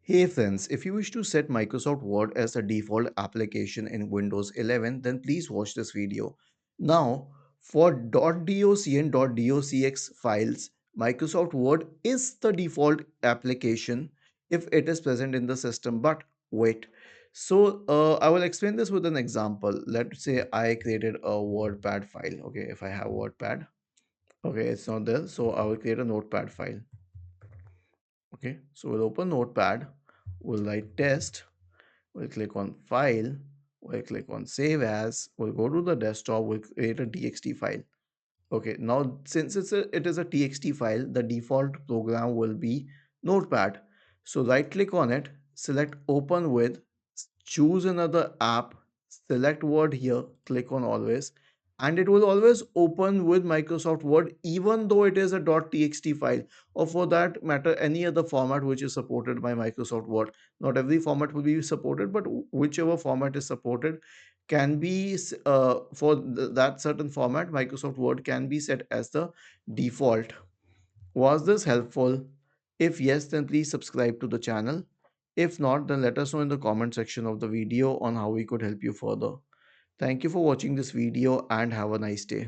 Hey friends, if you wish to set Microsoft Word as the default application in Windows 11, then please watch this video. Now, for .doc and .docx files, Microsoft Word is the default application if it is present in the system. But wait, I will explain this with an example. Let's say I created a WordPad file. Okay, if I have WordPad, okay, it's not there. So I will create a Notepad file. Okay, so we'll open Notepad, we'll write test. We'll click on file, we'll click on save as, we'll go to the desktop, we'll create a txt file. Okay, now since it is a txt file, the default program will be Notepad. So right click on it, select open with, choose another app, select Word here, click on always, and it will always open with Microsoft Word even though it is a .txt file, or for that matter any other format which is supported by Microsoft Word. Not every format will be supported, but whichever format is supported can be for that certain format, Microsoft Word can be set as the default. Was this helpful? If yes, then please subscribe to the channel. If not, then let us know in the comment section of the video on how we could help you further. Thank you for watching this video and have a nice day.